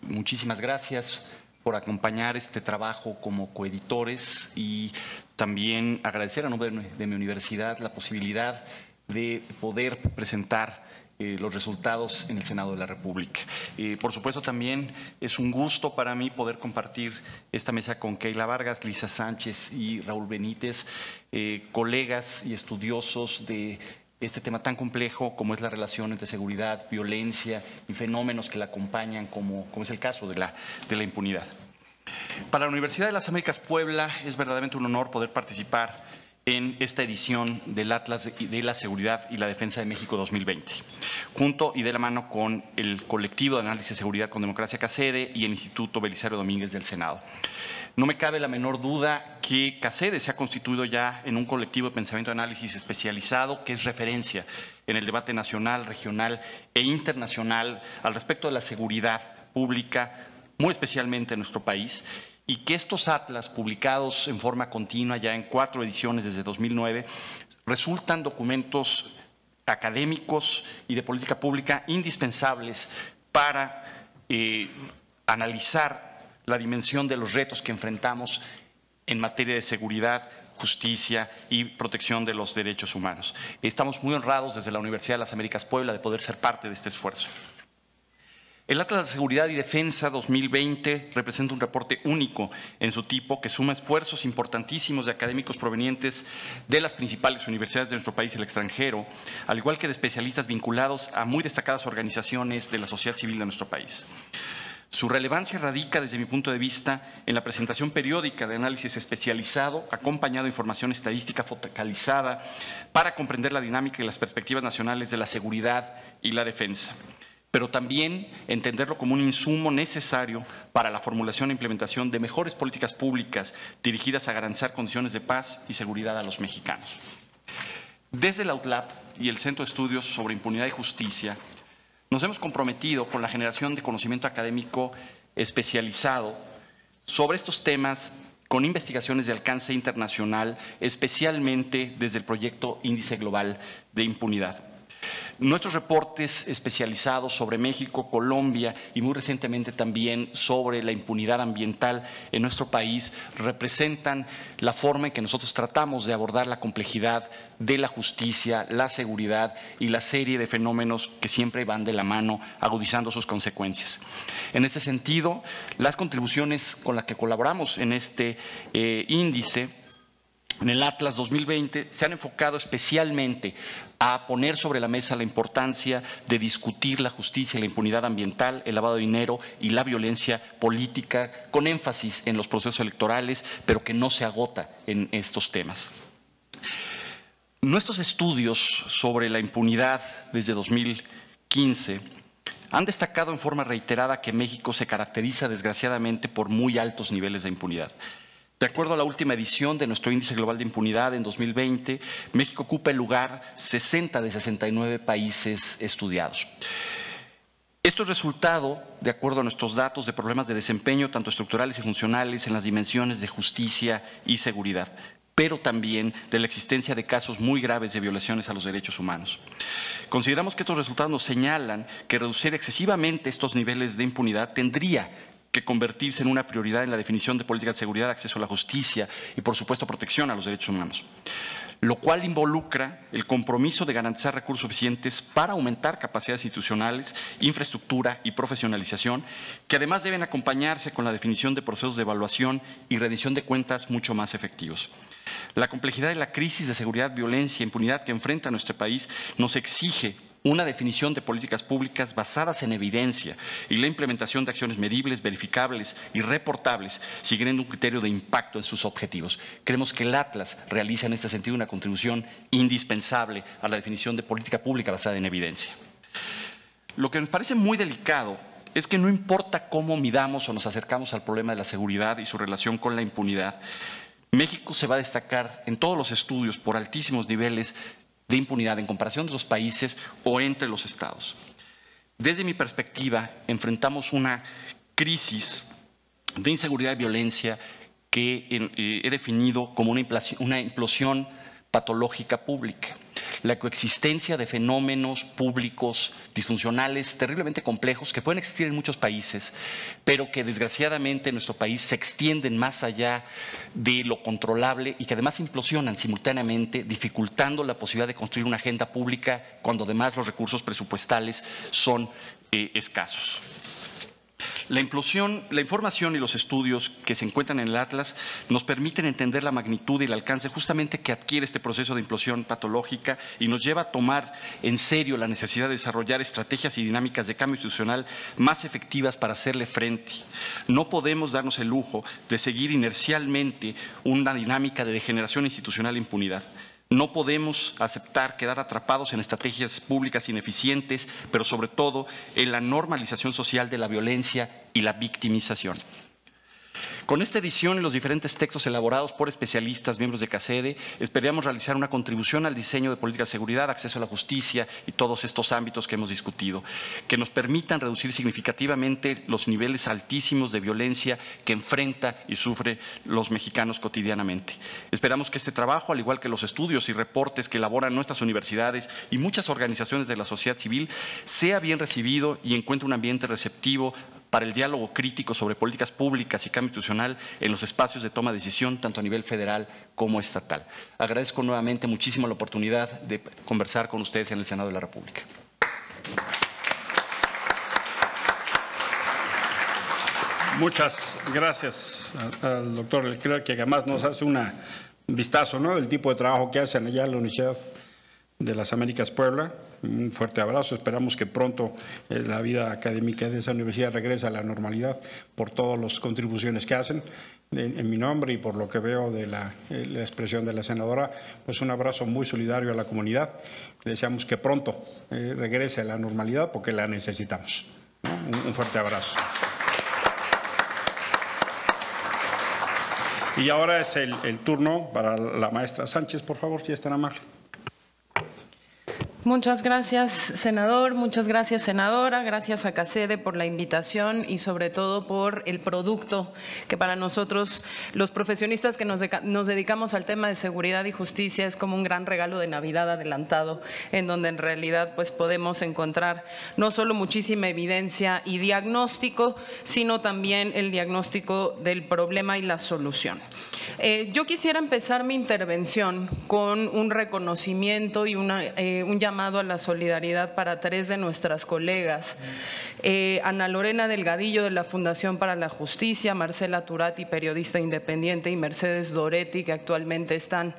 [SPEAKER 5] muchísimas gracias por acompañar este trabajo como coeditores, y también agradecer a nombre de mi universidad la posibilidad de poder presentar los resultados en el Senado de la República. Por supuesto, también es un gusto para mí poder compartir esta mesa con Keila Vargas, Lisa Sánchez y Raúl Benítez, colegas y estudiosos de este tema tan complejo como es la relación entre seguridad, violencia y fenómenos que la acompañan, como es el caso de la impunidad. Para la Universidad de las Américas Puebla es verdaderamente un honor poder participar en esta edición del Atlas de la Seguridad y la Defensa de México 2020, junto y de la mano con el colectivo de análisis de seguridad con democracia CACEDE y el Instituto Belisario Domínguez del Senado. No me cabe la menor duda que CACEDE se ha constituido ya en un colectivo de pensamiento de análisis especializado que es referencia en el debate nacional, regional e internacional al respecto de la seguridad pública, muy especialmente en nuestro país, y que estos atlas, publicados en forma continua ya en 4 ediciones desde 2009, resultan documentos académicos y de política pública indispensables para analizar la dimensión de los retos que enfrentamos en materia de seguridad, justicia y protección de los derechos humanos. Estamos muy honrados desde la Universidad de las Américas Puebla de poder ser parte de este esfuerzo. El Atlas de Seguridad y Defensa 2020 representa un reporte único en su tipo que suma esfuerzos importantísimos de académicos provenientes de las principales universidades de nuestro país y el extranjero, al igual que de especialistas vinculados a muy destacadas organizaciones de la sociedad civil de nuestro país. Su relevancia radica, desde mi punto de vista, en la presentación periódica de análisis especializado, acompañado de información estadística focalizada para comprender la dinámica y las perspectivas nacionales de la seguridad y la defensa. pero también entenderlo como un insumo necesario para la formulación e implementación de mejores políticas públicas dirigidas a garantizar condiciones de paz y seguridad a los mexicanos. Desde la UTLAP y el Centro de Estudios sobre Impunidad y Justicia, nos hemos comprometido con la generación de conocimiento académico especializado sobre estos temas con investigaciones de alcance internacional, especialmente desde el proyecto Índice Global de Impunidad. Nuestros reportes especializados sobre México, Colombia y muy recientemente también sobre la impunidad ambiental en nuestro país representan la forma en que nosotros tratamos de abordar la complejidad de la justicia, la seguridad y la serie de fenómenos que siempre van de la mano, agudizando sus consecuencias. En este sentido, las contribuciones con las que colaboramos en este índice, en el Atlas 2020, se han enfocado especialmente a poner sobre la mesa la importancia de discutir la justicia y la impunidad ambiental, el lavado de dinero y la violencia política, con énfasis en los procesos electorales, pero que no se agota en estos temas. Nuestros estudios sobre la impunidad desde 2015 han destacado en forma reiterada que México se caracteriza desgraciadamente por muy altos niveles de impunidad. De acuerdo a la última edición de nuestro Índice Global de Impunidad en 2020, México ocupa el lugar 60 de 69 países estudiados. Esto es resultado, de acuerdo a nuestros datos, de problemas de desempeño, tanto estructurales y funcionales, en las dimensiones de justicia y seguridad, pero también de la existencia de casos muy graves de violaciones a los derechos humanos. Consideramos que estos resultados nos señalan que reducir excesivamente estos niveles de impunidad tendría que convertirse en una prioridad en la definición de políticas de seguridad, acceso a la justicia y, por supuesto, protección a los derechos humanos, lo cual involucra el compromiso de garantizar recursos suficientes para aumentar capacidades institucionales, infraestructura y profesionalización, que además deben acompañarse con la definición de procesos de evaluación y rendición de cuentas mucho más efectivos. La complejidad de la crisis de seguridad, violencia e impunidad que enfrenta nuestro país nos exige una definición de políticas públicas basadas en evidencia y la implementación de acciones medibles, verificables y reportables, siguiendo un criterio de impacto en sus objetivos. Creemos que el Atlas realiza en este sentido una contribución indispensable a la definición de política pública basada en evidencia. Lo que nos parece muy delicado es que no importa cómo midamos o nos acercamos al problema de la seguridad y su relación con la impunidad, México se va a destacar en todos los estudios por altísimos niveles de impunidad en comparación de los países o entre los estados. Desde mi perspectiva, enfrentamos una crisis de inseguridad y violencia que he definido como una implosión patológica pública. La coexistencia de fenómenos públicos disfuncionales terriblemente complejos que pueden existir en muchos países, pero que desgraciadamente en nuestro país se extienden más allá de lo controlable y que además implosionan simultáneamente, dificultando la posibilidad de construir una agenda pública cuando además los recursos presupuestales son escasos. La información y los estudios que se encuentran en el Atlas nos permiten entender la magnitud y el alcance justamente que adquiere este proceso de implosión patológica y nos lleva a tomar en serio la necesidad de desarrollar estrategias y dinámicas de cambio institucional más efectivas para hacerle frente. No podemos darnos el lujo de seguir inercialmente una dinámica de degeneración institucional e impunidad. No podemos aceptar quedar atrapados en estrategias públicas ineficientes, pero sobre todo en la normalización social de la violencia y la victimización. Con esta edición y los diferentes textos elaborados por especialistas, miembros de CACEDE, esperamos realizar una contribución al diseño de políticas de seguridad, acceso a la justicia y todos estos ámbitos que hemos discutido, que nos permitan reducir significativamente los niveles altísimos de violencia que enfrenta y sufre los mexicanos cotidianamente. Esperamos que este trabajo, al igual que los estudios y reportes que elaboran nuestras universidades y muchas organizaciones de la sociedad civil, sea bien recibido y encuentre un ambiente receptivo para el diálogo crítico sobre políticas públicas y cambio institucional en los espacios de toma de decisión, tanto a nivel federal como estatal. Agradezco nuevamente muchísimo la oportunidad de conversar con ustedes en el Senado de la República.
[SPEAKER 1] Muchas gracias al doctor Leclerc, que además nos hace un vistazo, ¿no?, del tipo de trabajo que hacen allá en la Universidad de las Américas Puebla. Un fuerte abrazo. Esperamos que pronto la vida académica de esa universidad regrese a la normalidad por todas las contribuciones que hacen. En mi nombre y por lo que veo de la expresión de la senadora, pues un abrazo muy solidario a la comunidad. Deseamos que pronto regrese a la normalidad porque la necesitamos, ¿no? Un fuerte abrazo. Y ahora es el turno para la maestra Sánchez, por favor, si es tan amable.
[SPEAKER 6] Muchas gracias, senador. Muchas gracias, senadora. Gracias a CACEDE por la invitación y sobre todo por el producto que para nosotros, los profesionistas que nos dedicamos al tema de seguridad y justicia, es como un gran regalo de Navidad adelantado, en donde en realidad pues podemos encontrar no solo muchísima evidencia y diagnóstico, sino también el diagnóstico del problema y la solución. Yo quisiera empezar mi intervención con un reconocimiento y un llamado a la solidaridad para 3 de nuestras colegas. Ana Lorena Delgadillo, de la Fundación para la Justicia, Marcela Turati, periodista independiente, y Mercedes Doretti, que actualmente están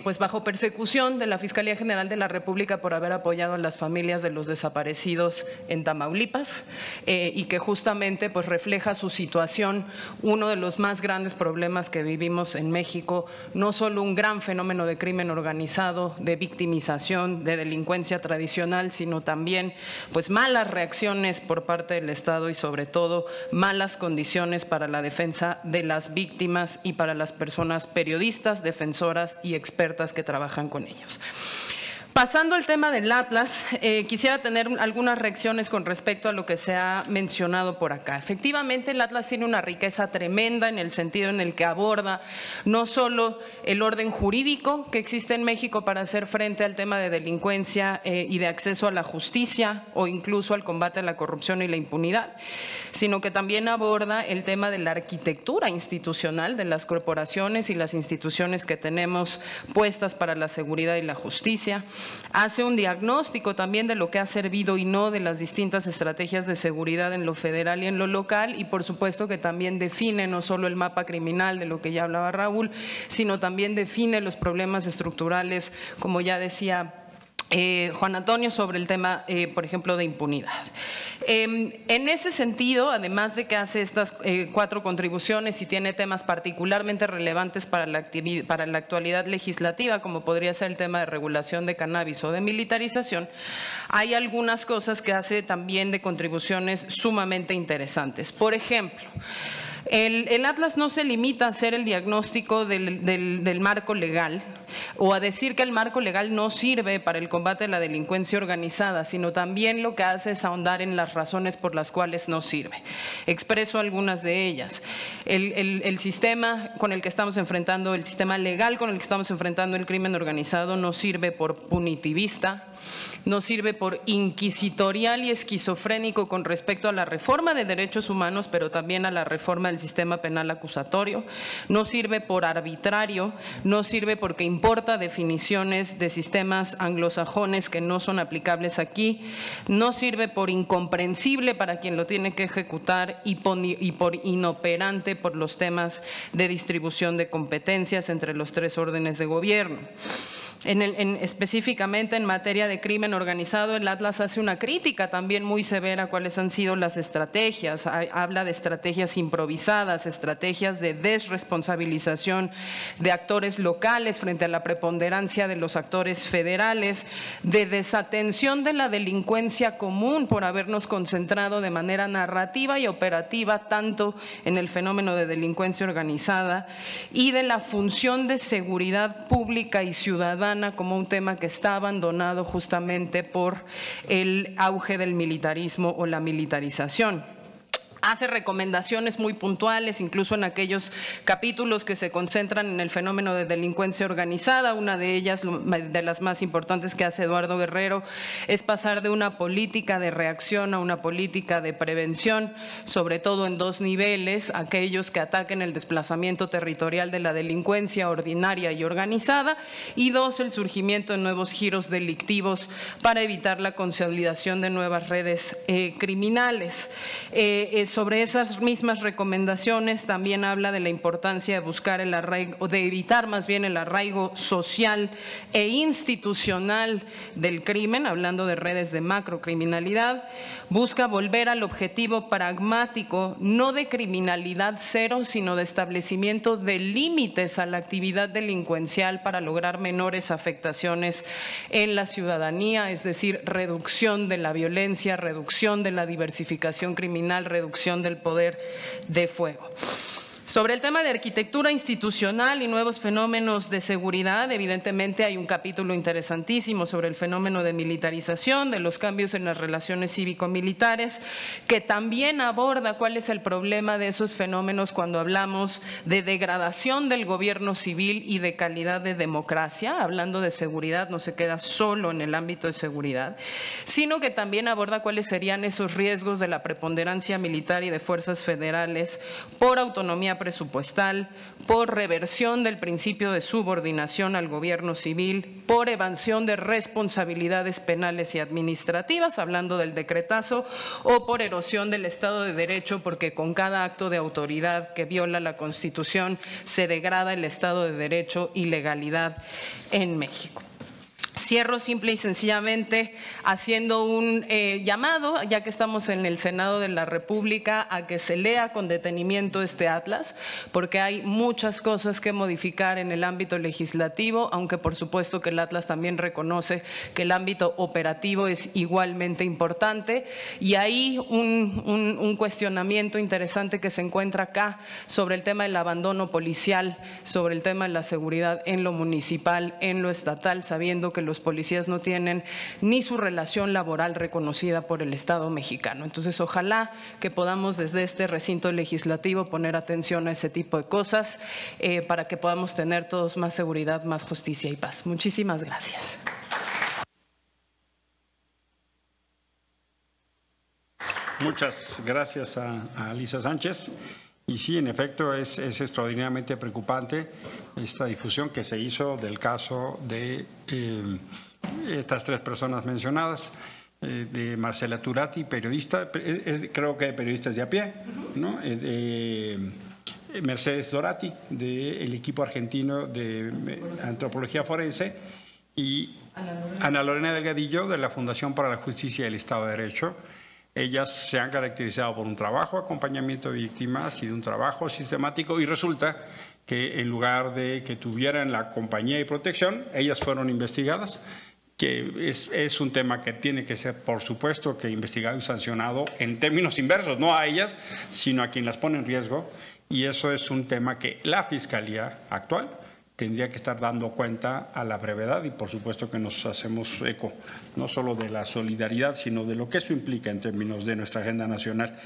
[SPEAKER 6] pues bajo persecución de la Fiscalía General de la República por haber apoyado a las familias de los desaparecidos en Tamaulipas, y que justamente pues refleja su situación, uno de los más grandes problemas que vivimos en México, no solo un gran fenómeno de crimen organizado, de victimización, de delincuencia tradicional, sino también pues malas reacciones por parte del Estado y sobre todo malas condiciones para la defensa de las víctimas y para las personas periodistas, defensoras y expertas que trabajan con ellos. Pasando al tema del Atlas, quisiera tener algunas reacciones con respecto a lo que se ha mencionado por acá. Efectivamente, el Atlas tiene una riqueza tremenda en el sentido en el que aborda no solo el orden jurídico que existe en México para hacer frente al tema de delincuencia y de acceso a la justicia o incluso al combate a la corrupción y la impunidad, sino que también aborda el tema de la arquitectura institucional de las corporaciones y las instituciones que tenemos puestas para la seguridad y la justicia. Hace un diagnóstico también de lo que ha servido y no de las distintas estrategias de seguridad en lo federal y en lo local, y por supuesto que también define no solo el mapa criminal de lo que ya hablaba Raúl, sino también define los problemas estructurales, como ya decía Juan Antonio, sobre el tema, por ejemplo, de impunidad. En ese sentido, además de que hace estas 4 contribuciones y tiene temas particularmente relevantes para la actualidad legislativa, como podría ser el tema de regulación de cannabis o de militarización, hay algunas cosas que hace también de contribuciones sumamente interesantes. Por ejemplo, el Atlas no se limita a hacer el diagnóstico del marco legal o a decir que el marco legal no sirve para el combate a la delincuencia organizada, sino también lo que hace es ahondar en las razones por las cuales no sirve. Expreso algunas de ellas. El sistema con el que estamos enfrentando, el sistema legal con el que estamos enfrentando el crimen organizado no sirve por punitivista, no sirve por inquisitorial y esquizofrénico con respecto a la reforma de derechos humanos, pero también a la reforma del sistema penal acusatorio, no sirve por arbitrario, no sirve porque importa definiciones de sistemas anglosajones que no son aplicables aquí, no sirve por incomprensible para quien lo tiene que ejecutar y por inoperante por los temas de distribución de competencias entre los 3 órdenes de gobierno. Específicamente en materia de crimen organizado, el Atlas hace una crítica también muy severa a cuáles han sido las estrategias. Habla de estrategias improvisadas, estrategias de desresponsabilización de actores locales frente a la preponderancia de los actores federales, de desatención de la delincuencia común por habernos concentrado de manera narrativa y operativa tanto en el fenómeno de delincuencia organizada y de la función de seguridad pública y ciudadana como un tema que está abandonado justamente por el auge del militarismo o la militarización. Hace recomendaciones muy puntuales, incluso en aquellos capítulos que se concentran en el fenómeno de delincuencia organizada. Una de ellas, de las más importantes que hace Eduardo Guerrero, es pasar de una política de reacción a una política de prevención, sobre todo en 2 niveles: aquellos que ataquen el desplazamiento territorial de la delincuencia ordinaria y organizada, y 2, el surgimiento de nuevos giros delictivos para evitar la consolidación de nuevas redes criminales. sobre esas mismas recomendaciones también habla de la importancia de buscar el arraigo, o de evitar más bien el arraigo social e institucional del crimen, hablando de redes de macrocriminalidad. Busca volver al objetivo pragmático, no de criminalidad cero, sino de establecimiento de límites a la actividad delincuencial para lograr menores afectaciones en la ciudadanía, es decir, reducción de la violencia, reducción de la diversificación criminal, reducción del poder de fuego. Sobre el tema de arquitectura institucional y nuevos fenómenos de seguridad, evidentemente hay un capítulo interesantísimo sobre el fenómeno de militarización, de los cambios en las relaciones cívico-militares, que también aborda cuál es el problema de esos fenómenos cuando hablamos de degradación del gobierno civil y de calidad de democracia. Hablando de seguridad, no se queda solo en el ámbito de seguridad, sino que también aborda cuáles serían esos riesgos de la preponderancia militar y de fuerzas federales por autonomía presupuestal, por reversión del principio de subordinación al gobierno civil, por evasión de responsabilidades penales y administrativas, hablando del decretazo, o por erosión del Estado de Derecho, porque con cada acto de autoridad que viola la Constitución se degrada el Estado de Derecho y legalidad en México. Cierro simple y sencillamente haciendo un llamado, ya que estamos en el Senado de la República, a que se lea con detenimiento este atlas, porque hay muchas cosas que modificar en el ámbito legislativo, aunque por supuesto que el atlas también reconoce que el ámbito operativo es igualmente importante. Y hay un cuestionamiento interesante que se encuentra acá sobre el tema del abandono policial, sobre el tema de la seguridad en lo municipal, en lo estatal, sabiendo que los policías no tienen ni su relación laboral reconocida por el Estado mexicano. Entonces, ojalá que podamos desde este recinto legislativo poner atención a ese tipo de cosas para que podamos tener todos más seguridad, más justicia y paz. Muchísimas gracias.
[SPEAKER 1] Muchas gracias a Lisa Sánchez. Y sí, en efecto, es extraordinariamente preocupante esta difusión que se hizo del caso de estas tres personas mencionadas, de Marcela Turati, periodista, creo que periodistas de a pie, ¿no? Mercedes Dorati, del equipo argentino de antropología forense, y Ana Lorena Delgadillo, de la Fundación para la Justicia y el Estado de Derecho. Ellas se han caracterizado por un trabajo de acompañamiento de víctimas y de un trabajo sistemático, y resulta que en lugar de que tuvieran la compañía y protección, ellas fueron investigadas, que es un tema que tiene que ser, por supuesto, que investigado y sancionado en términos inversos, no a ellas, sino a quien las pone en riesgo, y eso es un tema que la Fiscalía actual tendría que estar dando cuenta a la brevedad, y por supuesto que nos hacemos eco no solo de la solidaridad, sino de lo que eso implica en términos de nuestra agenda nacional.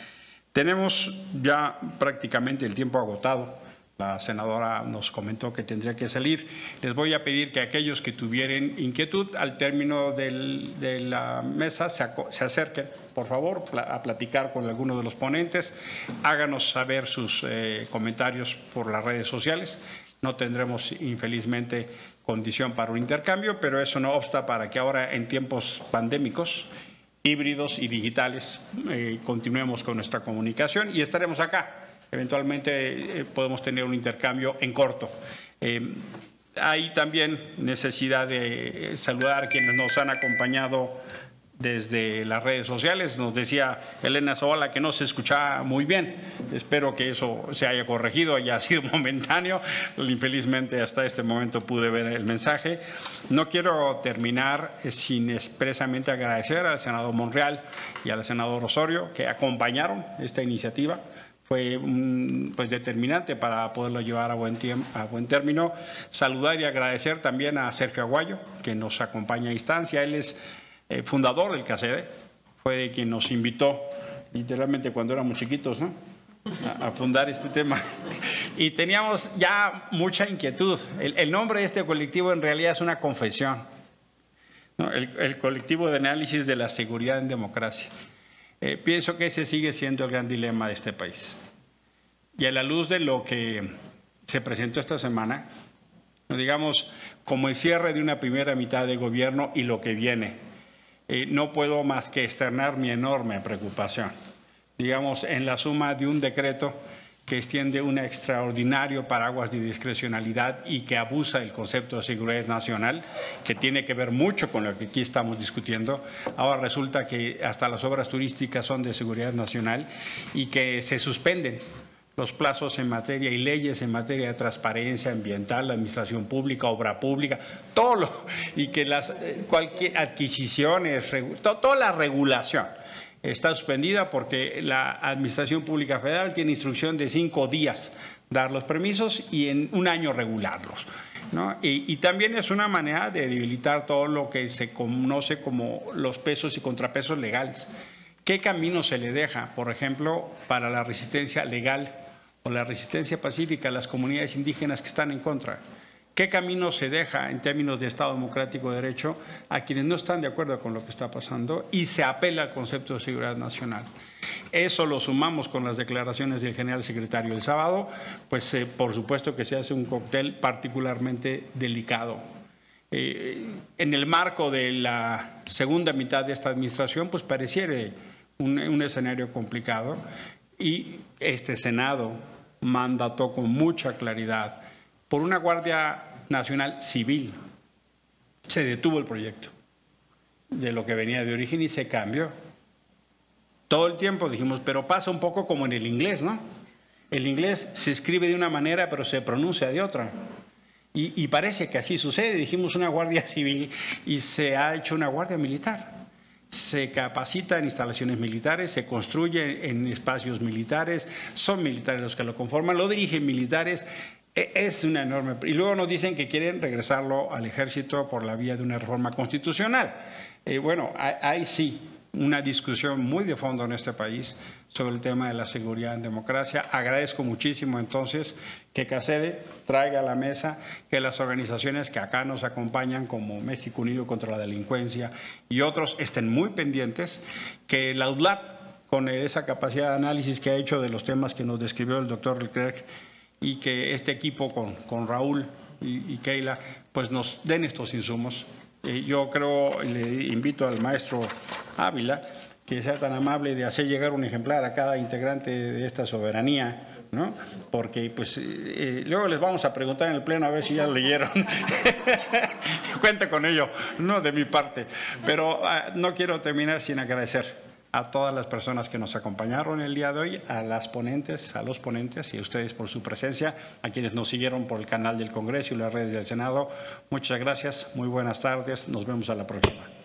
[SPEAKER 1] Tenemos ya prácticamente el tiempo agotado. La senadora nos comentó que tendría que salir. Les voy a pedir que aquellos que tuvieran inquietud al término de la mesa se acerquen, por favor, a platicar con alguno de los ponentes. Háganos saber sus comentarios por las redes sociales. No tendremos, infelizmente, condición para un intercambio, pero eso no obsta para que ahora, en tiempos pandémicos, híbridos y digitales, continuemos con nuestra comunicación y estaremos acá. Eventualmente podemos tener un intercambio en corto. Hay también necesidad de saludar a quienes nos han acompañado desde las redes sociales. Nos decía Elena Zavala que no se escuchaba muy bien. Espero que eso se haya corregido, haya sido momentáneo. Infelizmente hasta este momento pude ver el mensaje. No quiero terminar sin expresamente agradecer al senador Monreal y al senador Osorio que acompañaron esta iniciativa. Fue pues determinante para poderlo llevar a buen término. Saludar y agradecer también a Sergio Aguayo, que nos acompaña a distancia. Él es fundador del CACEDE, fue quien nos invitó literalmente cuando éramos chiquitos, ¿no?, a fundar este tema. Y teníamos ya mucha inquietud. El nombre de este colectivo en realidad es una confesión, ¿no? El colectivo de análisis de la seguridad en democracia. Pienso que ese sigue siendo el gran dilema de este país. Y a la luz de lo que se presentó esta semana, digamos, como el cierre de una primera mitad de gobierno y lo que viene, no puedo más que externar mi enorme preocupación digamos, en la suma de un decreto que extiende un extraordinario paraguas de discrecionalidad y que abusa del concepto de seguridad nacional, que tiene que ver mucho con lo que aquí estamos discutiendo. Ahora resulta que hasta las obras turísticas son de seguridad nacional y que se suspenden los plazos en materia y leyes en materia de transparencia ambiental, administración pública, obra pública, y que cualquier adquisiciones, toda la regulación está suspendida porque la Administración Pública Federal tiene instrucción de 5 días dar los permisos y en un año regularlos, ¿no? Y también es una manera de debilitar todo lo que se conoce como los pesos y contrapesos legales. ¿Qué camino se le deja, por ejemplo, para la resistencia legal o la resistencia pacífica a las comunidades indígenas que están en contra? ¿Qué camino se deja en términos de Estado democrático de derecho a quienes no están de acuerdo con lo que está pasando y se apela al concepto de seguridad nacional? Eso lo sumamos con las declaraciones del general secretario el sábado, pues por supuesto que se hace un cóctel particularmente delicado. En el marco de la segunda mitad de esta administración, pues pareciera un escenario complicado y este Senado mandató con mucha claridad por una Guardia Nacional Civil. Se detuvo el proyecto de lo que venía de origen y se cambió. Todo el tiempo dijimos, pero pasa un poco como en el inglés, ¿no? El inglés se escribe de una manera, pero se pronuncia de otra. Y parece que así sucede. Dijimos una Guardia Civil y se ha hecho una Guardia Militar. Se capacita en instalaciones militares, se construye en espacios militares, son militares los que lo conforman, lo dirigen militares. Es una enorme... Y luego nos dicen que quieren regresarlo al ejército por la vía de una reforma constitucional. Bueno, hay sí una discusión muy de fondo en este país sobre el tema de la seguridad en democracia. Agradezco muchísimo entonces que CACEDE traiga a la mesa que las organizaciones que acá nos acompañan, como México Unido contra la Delincuencia y otros, estén muy pendientes, que la UDLAP, con esa capacidad de análisis que ha hecho de los temas que nos describió el doctor Leclerc, y que este equipo con Raúl y Keila pues nos den estos insumos. Yo creo, le invito al maestro Ávila que sea tan amable de hacer llegar un ejemplar a cada integrante de esta soberanía, ¿no? Porque pues luego les vamos a preguntar en el pleno a ver si ya lo leyeron. Cuenta con ello, no de mi parte. Pero no quiero terminar sin agradecer a todas las personas que nos acompañaron el día de hoy, a las ponentes, a los ponentes y a ustedes por su presencia, a quienes nos siguieron por el canal del Congreso y las redes del Senado. Muchas gracias, muy buenas tardes, nos vemos a la próxima.